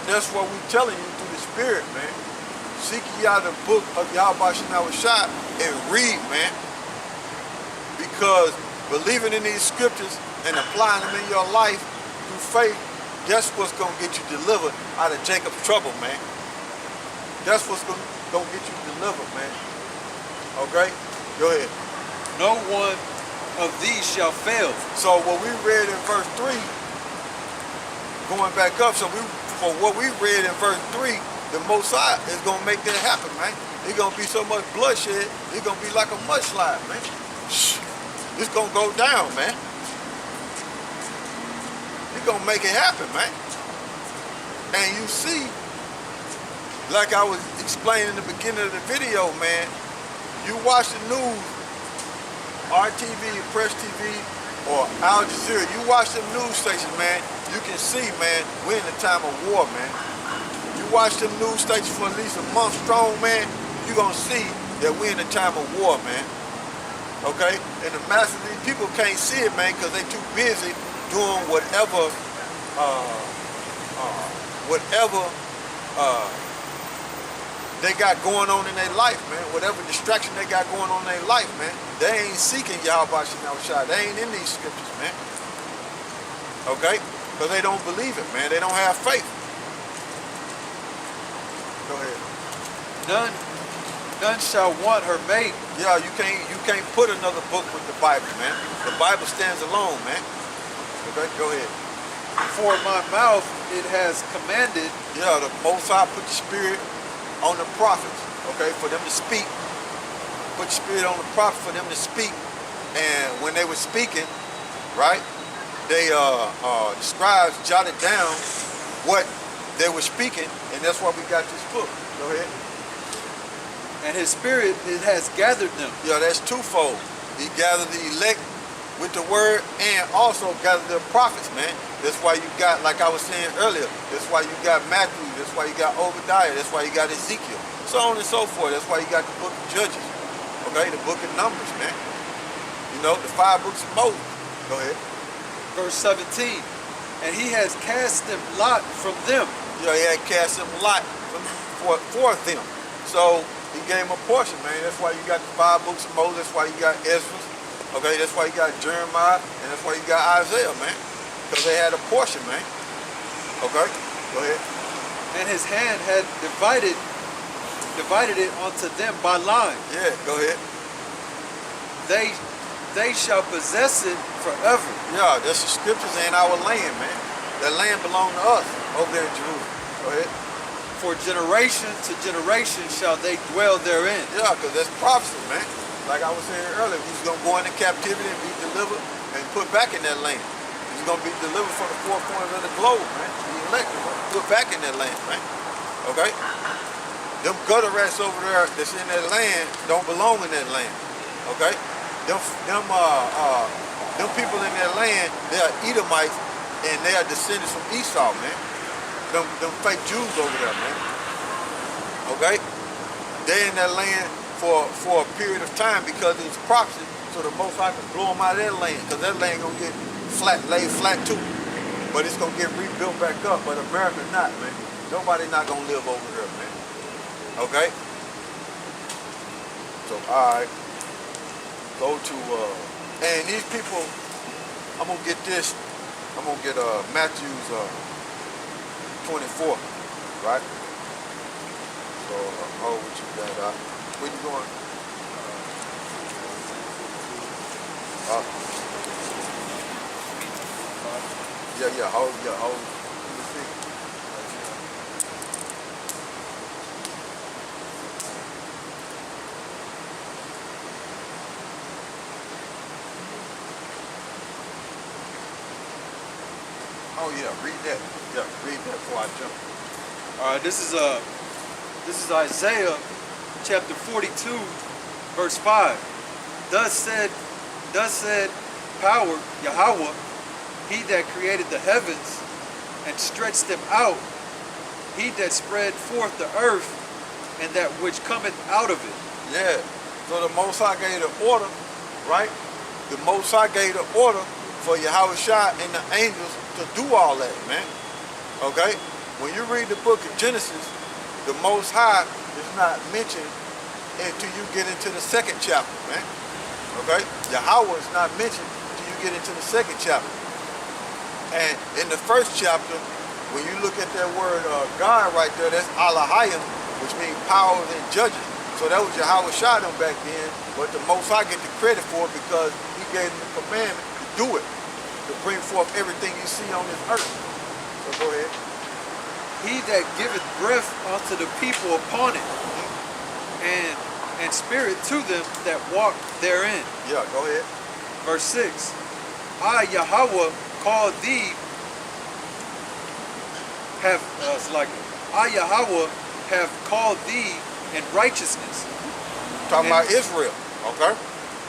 That's what we're telling you through the Spirit, man. Seek ye out the book of YAHAWASHI and read, man. Because believing in these scriptures and applying them in your life through faith, that's what's going to get you delivered out of Jacob's trouble, man. That's what's going to get you delivered, man. Okay? Go ahead. No one of these shall fail. So what we read in verse 3, going back up, for what we read in verse 3, the Most High is going to make that happen, man. It's going to be so much bloodshed, it's going to be like a mudslide, man. It's going to go down, man. It's going to make it happen, man. And you see, like I was explaining in the beginning of the video, man, you watch the news, RTV, Press TV, or Al Jazeera, you watch them news stations, man, you can see, man, we're in a time of war, man. You watch them news stations for at least a month strong, man, you're going to see that we're in a time of war, man. Okay? And the masses of these people can't see it, man, because they're too busy doing whatever they got going on in their life, man. Whatever distraction they got going on in their life, man. They ain't seeking YAHAWASHI. They ain't in these scriptures, man. Okay? Because they don't believe it, man. They don't have faith. Go ahead. None shall want her mate. Yeah, you can't put another book with the Bible, man. The Bible stands alone, man. Okay, go ahead. For my mouth it has commanded. Yeah, the Most High put the Spirit on the prophets, okay, for them to speak. Put the Spirit on the prophets for them to speak. And when they were speaking, right, they the scribes jotted down what they were speaking, and that's why we got this book. Go ahead. And his Spirit, it has gathered them. Yeah, that's twofold. He gathered the elect with the word and also gathered the prophets, man. That's why you got, like I was saying earlier, that's why you got Matthew, that's why you got Obadiah, that's why you got Ezekiel, so on and so forth. That's why you got the book of Judges, okay, the book of Numbers, man. You know, the 5 books of Moses. Go ahead. Verse 17, and he has cast them lot from them. Yeah, he had cast them lot for them. So he gave them a portion, man. That's why you got the 5 books of Moses. That's why you got Ezra. Okay, that's why you got Jeremiah, and that's why you got Isaiah, man. Because they had a portion, man. Okay, go ahead. And his hand had divided it unto them by line. Yeah, go ahead. They shall possess it forever. Yeah, that's the scriptures and our land, man. That land belongs to us over there in Jerusalem. Go ahead. For generation to generation shall they dwell therein. Yeah, because that's prophecy, man. Like I was saying earlier, he's going to go into captivity and be delivered and put back in that land. He's going to be delivered from the 4 corners of the globe, man. The elect, put back in that land, man. Okay? Them gutter rats over there that's in that land don't belong in that land. Okay? Them people in that land, they are Edomites and they are descendants from Esau, man. Them fake Jews over there, man. Okay? They in that land for a period of time because it's prophecy, so the Most High can blow them out of that land, because that land gonna get laid flat too. But it's gonna get rebuilt back up. But America not, man. Nobody not gonna live over there, man. Okay? So alright. Go to and these people, I'm gonna get this. I'm gonna get Matthew's 24, right? So hold what you got. Where you going? Yeah, hold. Oh yeah, read that. Yeah, read that before I jump. All right, this is Isaiah chapter 42, verse 5. Thus said power, Yahawah, he that created the heavens and stretched them out, he that spread forth the earth and that which cometh out of it. Yeah, so the Most High gave the order, right? The Most High gave the order for YAHAWASHI and the angels to do all that, man. Okay? when you read the book of Genesis, the Most High is not mentioned until you get into the second chapter, man. Okay? Yahawah is not mentioned until you get into the second chapter. And in the first chapter, when you look at that word God right there, that's Alahayim, which means powers and judges. So that was YAHAWASHI them back then, but the Most High get the credit for it because he gave them the commandment to do it, to bring forth everything you see on this earth. So go ahead. He that giveth breath unto the people upon it, and spirit to them that walk therein. Yeah, go ahead. Verse 6. I, Yahawah, call thee, I, Yahawah, have called thee in righteousness. Talking about Israel. Okay.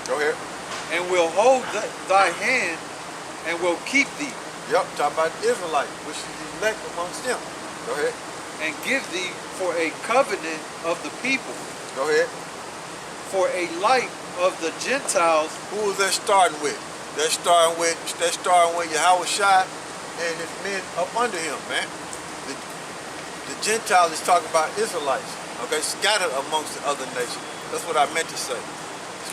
Go ahead. And will hold thy hand and will keep thee. Yep, talking about the Israelites, which is the elect amongst them. Go ahead. And give thee for a covenant of the people. Go ahead. For a light of the Gentiles. Who is that starting with? That's starting with YAHAWASHI and his men up under him, man. The Gentiles is talking about Israelites, okay, scattered amongst the other nations. That's what I meant to say.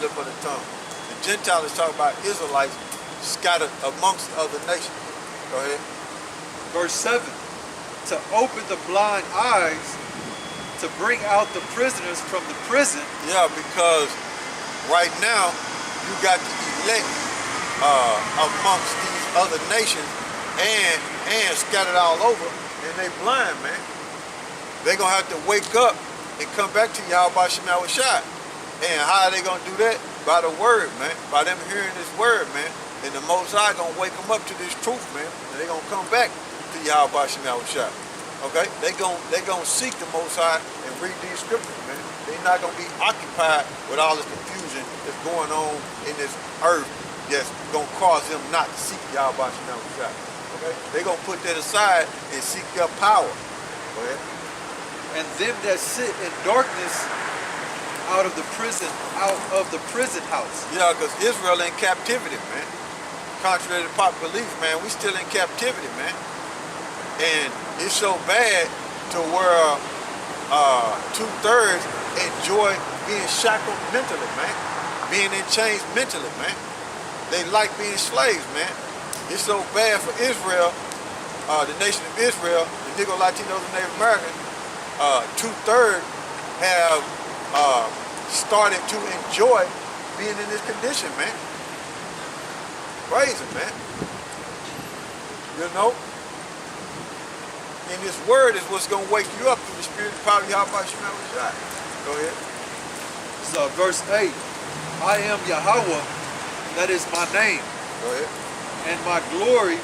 Slip of the tongue. The Gentile is talking about Israelites scattered amongst the other nations. Go ahead. Verse 7. To open the blind eyes, to bring out the prisoners from the prison. Yeah, because right now you got the elect amongst these other nations and scattered all over, and they blind, man. They're gonna have to wake up and come back to YAHAWASHI. And how are they gonna do that? By the word, man. By them hearing this word, man. And the Most High gonna wake them up to this truth, man. And they're gonna come back to YAHAWASHI. Okay? They gonna seek the Most High and read these scriptures, man. They're not gonna be occupied with all this confusion that's going on in this earth that's gonna cause them not to seek YAHAWASHI. Okay? They're gonna put that aside and seek their power. Go ahead. And them that sit in darkness out of the prison house. Yeah, because Israel in captivity, man. Contrary to popular belief, man, we still in captivity, man. And it's so bad to where 2/3 enjoy being shackled mentally, man. Being in chains mentally, man. They like being slaves, man. It's so bad for Israel, the nation of Israel, the Negro, Latinos, and Native Americans. 2/3 have started to enjoy being in this condition, man. Crazy, man. You know? And this word is what's going to wake you up through the spirit of power of YAHAWASHI. Go ahead. So verse 8. I am Yahawah, that is my name. Go ahead. And my glory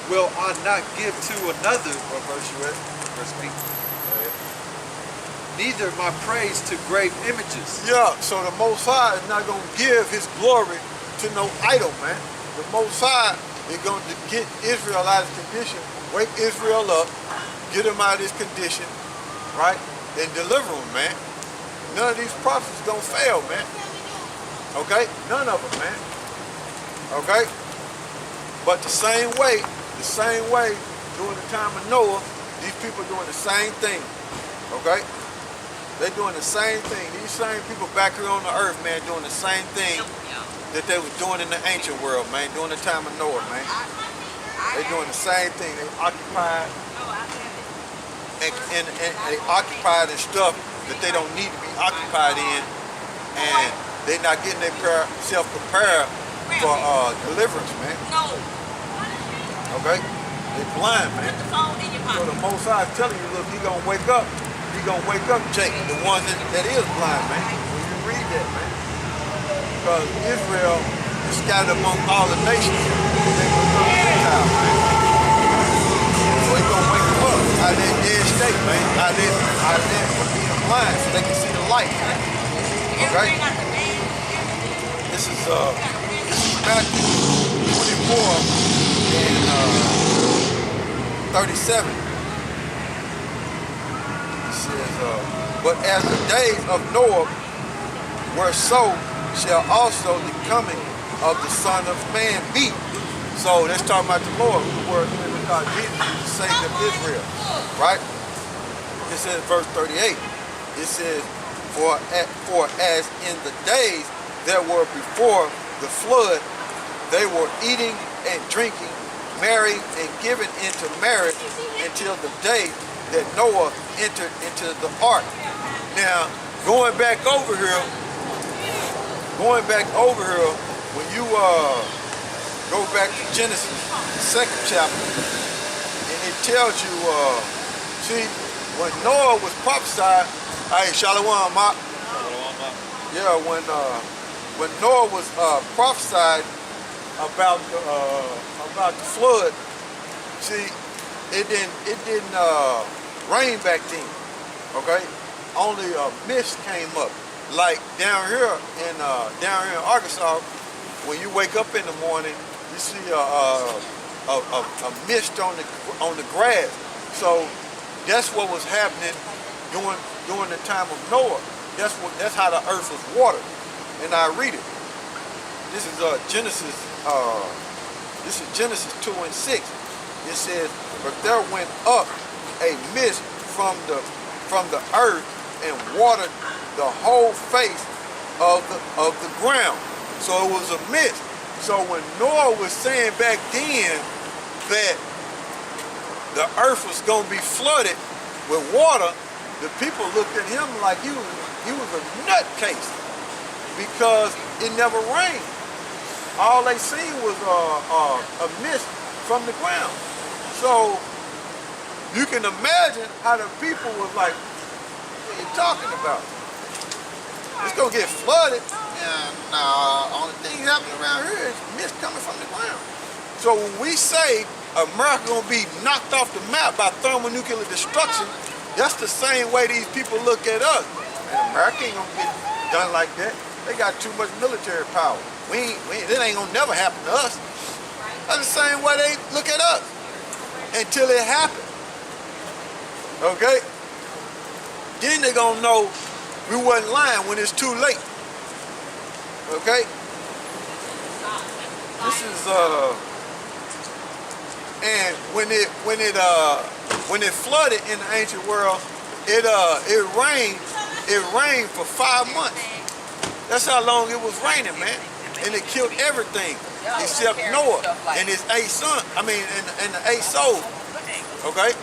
will I not give to another. What verse you at? Verse 8. Go ahead. Neither my praise to grave images. Yeah, so the Most High is not going to give his glory to no idol, man. The Most High is going to get Israel out of this condition, wake Israel up, get them out of this condition, right? And deliver them, man. None of these prophets is going to fail, man. Okay? None of them, man. Okay? But the same way, during the time of Noah, these people doing the same thing. Okay? They're doing the same thing. These same people back here on the earth, man, doing the same thing that they was doing in the ancient world, man, during the time of Noah, man. They're doing the same thing. They occupied and they occupied in stuff that they don't need to be occupied in, and they're not getting themselves prepared for deliverance, man. Okay? They're blind, man. So the Most High is telling you, look, he gonna wake up. He gonna wake up, Jake, the one that is blind, man. When you read that, man. Because Israel is scattered among all the nations. They become Gentiles, man. So he gonna wake them up out of that dead state, man. Out of that from being blind, so they can see the light. Okay? This is Matthew 24 and 37. But as the days of Noah were, so shall also the coming of the Son of Man be. So let's talk about the Lord, who were in the Jesus is the Savior of Israel, right? It says, verse 38, it says, for as in the days that were before the flood, they were eating and drinking, married and given into marriage until the day that Noah entered into the ark. Now, going back over here, when you go back to Genesis, the 2nd chapter, and it tells you, see, when Noah was prophesied, hey, Shalom, Ma. Yeah, when Noah was prophesied about the flood, see, it didn't rain back then. Okay, only a mist came up. Like down here in Arkansas, when you wake up in the morning, you see a mist on the grass. So that's what was happening during the time of Noah. That's how the earth was watered. And I read it. This is Genesis 2:6. It says, "But there went up a mist from the earth and watered the whole face of the ground." So it was a mist. So when Noah was saying back then that the earth was going to be flooded with water, the people looked at him like he was a nutcase because it never rained. All they seen was a mist from the ground. So you can imagine how the people was like, "What are you talking about? It's gonna get flooded." Yeah, nah, only thing happening around here is mist coming from the ground. So when we say America gonna be knocked off the map by thermonuclear destruction, that's the same way these people look at us. Man, America ain't gonna get done like that. They got too much military power. It ain't gonna never happen to us. That's the same way they look at us until it happens. Okay? Then they gonna know we wasn't lying when it's too late. Okay? This is and when it flooded in the ancient world, it rained for 5 months. That's how long it was raining, man. And it killed everything except Noah and his 8 sons. I mean, and the 8 souls. Okay?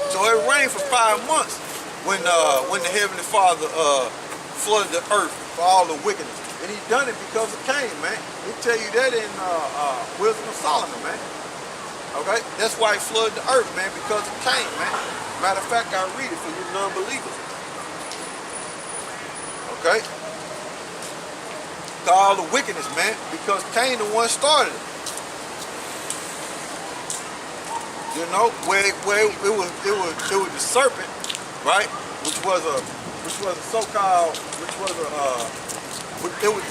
So it rained for 5 months when the Heavenly Father flooded the earth for all the wickedness. And he done it because of Cain, man. They tell you that in Wisdom of Solomon, man. Okay? That's why he flooded the earth, man, because of Cain, man. Matter of fact, I'll read it for you non-believers. Okay? To all the wickedness, man, because Cain the one started it. You know, where it was the serpent, right? Which was a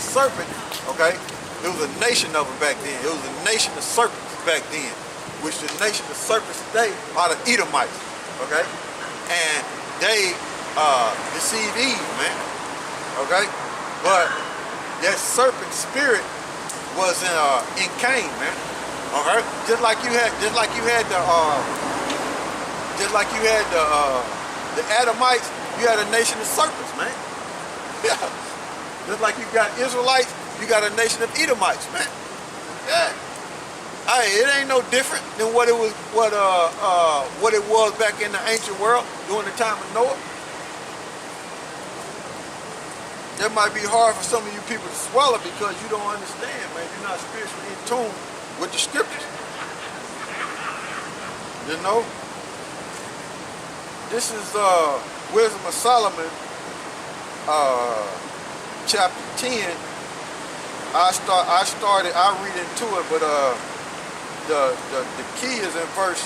serpent, okay? It was a nation of them back then. It was a nation of serpents back then, which the nation of serpents today are the Edomites, okay? And they deceived Eve, man, okay? But that serpent spirit was in Cain, man. Okay, just like you had the Adamites, you had a nation of serpents, man. Yeah. Just like you got Israelites, you got a nation of Edomites, man. Yeah. Hey, it ain't no different than what it was back in the ancient world during the time of Noah. That might be hard for some of you people to swallow because you don't understand, man. You're not spiritually in tune with the scriptures. You know? This is Wisdom of Solomon, chapter 10. I read into it, but the key is in verse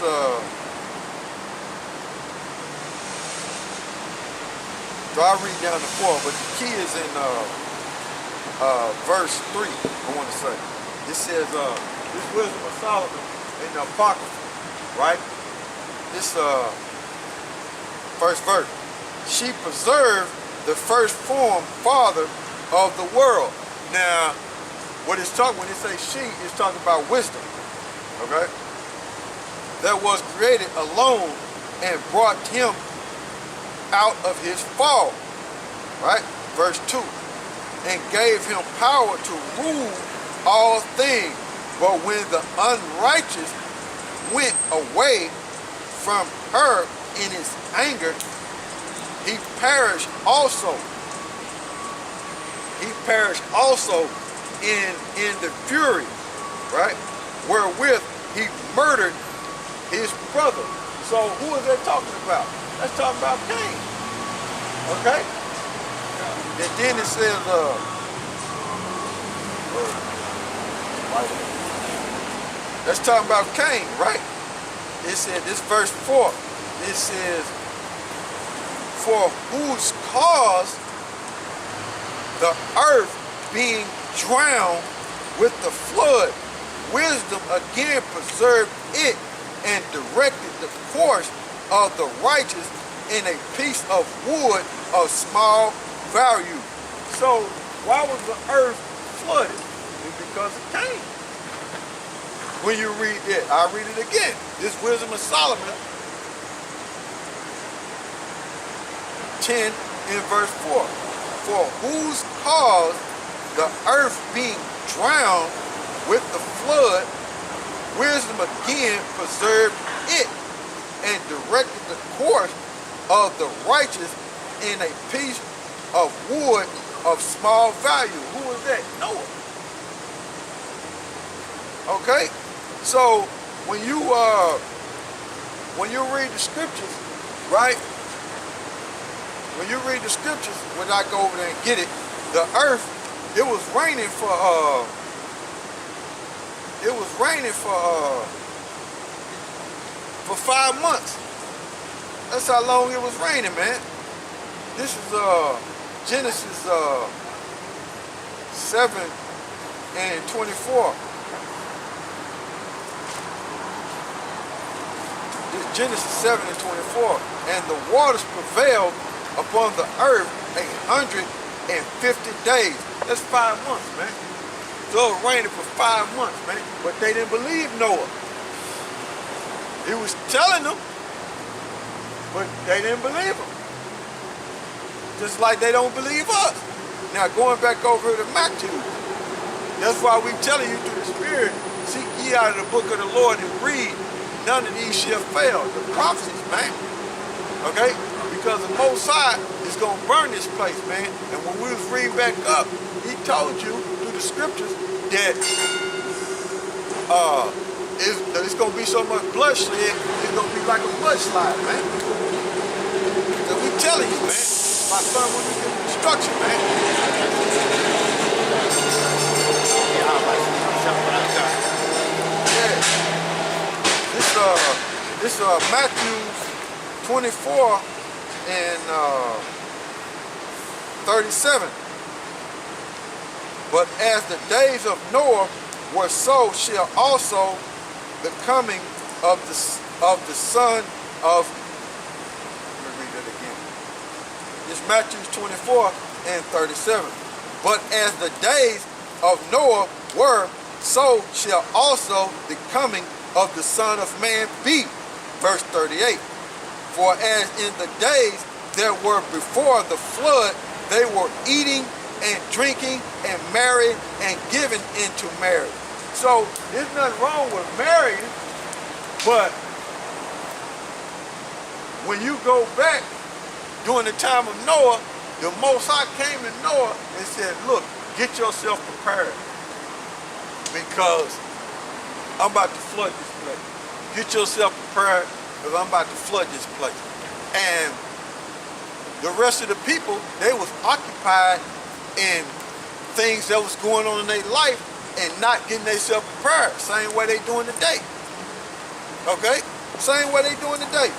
so I read down to 4, but the key is in verse 3, I want to say. It says, this Wisdom of Solomon in the Apocrypha, right? This first verse. She preserved the first form father of the world. Now, when it say she, it's talking about wisdom, okay? that was created alone and brought him out of his fall. Right? Verse 2. And gave him power to rule all things. But when the unrighteous went away from her in his anger, he perished also. He perished also in the fury, right? Wherewith he murdered his brother. So who is that talking about? That's talking about Cain. Okay? And then it says, that's talking about Cain, right? It said, this verse 4, it says, for whose cause the earth being drowned with the flood, wisdom again preserved it and directed the course of the righteous in a piece of wood of small value. So why was the earth flooded? It's because of Cain. When you read that, I'll read it again. This Wisdom of Solomon 10 in verse 4. For whose cause the earth being drowned with the flood, wisdom again preserved it and directed the course of the righteous in a piece of wood of small value. Who is that? Noah. Okay? So when you read the scriptures, right? When you read the scriptures, when I go over there and get it, the earth, it was raining for 5 months. That's how long it was raining, man. This is Genesis 7 and 24. This Genesis 7 and 24. And the waters prevailed upon the earth 150 days. That's 5 months, man. So it was raining for 5 months, man. But they didn't believe Noah. He was telling them, but they didn't believe him. Just like they don't believe us. Now going back over to Matthew, that's why we telling you through the Spirit, seek ye out of the book of the Lord and read, none of these shall fail. The prophecies, man. Okay? Because the Most High is going to burn this place, man. And when we was reading back up, he told you through the scriptures that it's going to be so much bloodshed, it's going to be like a mudslide, man. So we telling you, man. My son, when we get instruction, man. Yeah. This Matthew 24 and 37. But as the days of Noah were, so shall also the coming of the Son of. Let me read that again. It's Matthew 24 and 37. But as the days of Noah were, so shall also the coming of the Son of Man be. Verse 38. For as in the days that were before the flood, they were eating and drinking and marrying and giving into marriage. So there's nothing wrong with marrying, but when you go back during the time of Noah, the Most High came to Noah and said, look, get yourself prepared because I'm about to flood this place. Get yourself prepared because I'm about to flood this place. And the rest of the people, they was occupied in things that was going on in their life and not getting themselves prepared. Same way they doing today. Okay? Same way they doing today.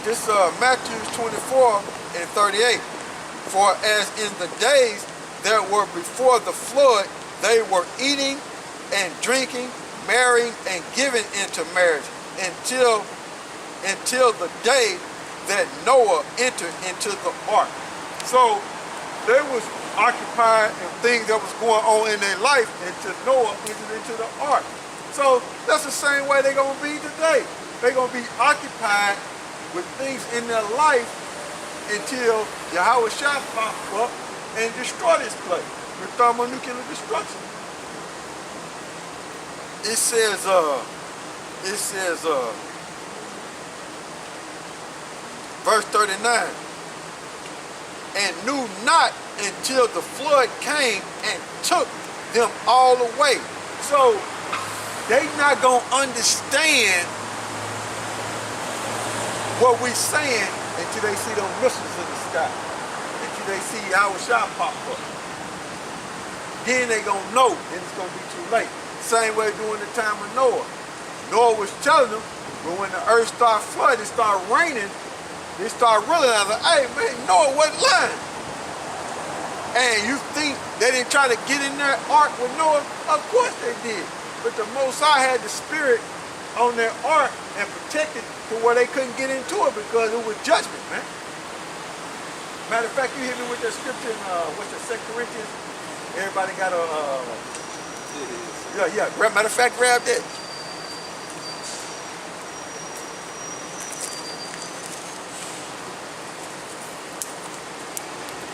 This Matthew 24 and 38. For as in the days that were before the flood, they were eating and drinking, marrying and giving into marriage until the day that Noah entered into the ark. So they was occupied in things that was going on in their life until Noah entered into the ark. So that's the same way they're going to be today. They're going to be occupied with things in their life until YAHAWASHI pop up and destroy this place with thermonuclear destruction. It says, verse 39, and knew not until the flood came and took them all away. So they not gonna understand what we saying until they see those missiles in the sky, until they see YAHAWASHI pop up. Then they gonna know, then it's gonna be too late. Same way during the time of Noah. Noah was telling them, but when the earth started flooding, it started raining, they started realizing, hey man, Noah wasn't lying. And you think they didn't try to get in that ark with Noah? Of course they did. But the Most High had the spirit on their ark and protected to where they couldn't get into it because it was judgment, man. Matter of fact, you hit me with that scripture in, what's that, 2 Corinthians? Everybody got a, yeah. Matter of fact, grab that.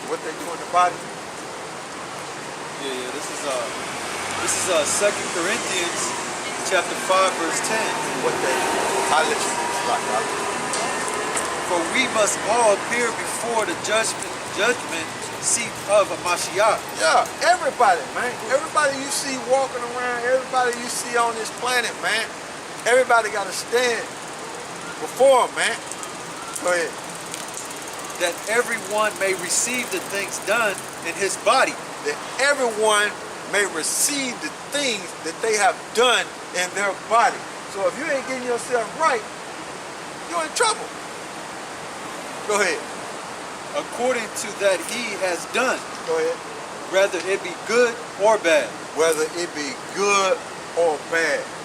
What they do in the body? Yeah. This is 2 Corinthians chapter 5 verse 10. What they do? I'll let you do this like that. For we must all appear before the judgment seat of a Mashiach. Yeah, everybody, man. Everybody you see walking around, everybody you see on this planet, man. Everybody got to stand before him, man. Go ahead. That everyone may receive the things done in his body. That everyone may receive the things that they have done in their body. So if you ain't getting yourself right, you're in trouble. Go ahead. According to that he has done. Go ahead. Whether it be good or bad. Whether it be good or bad.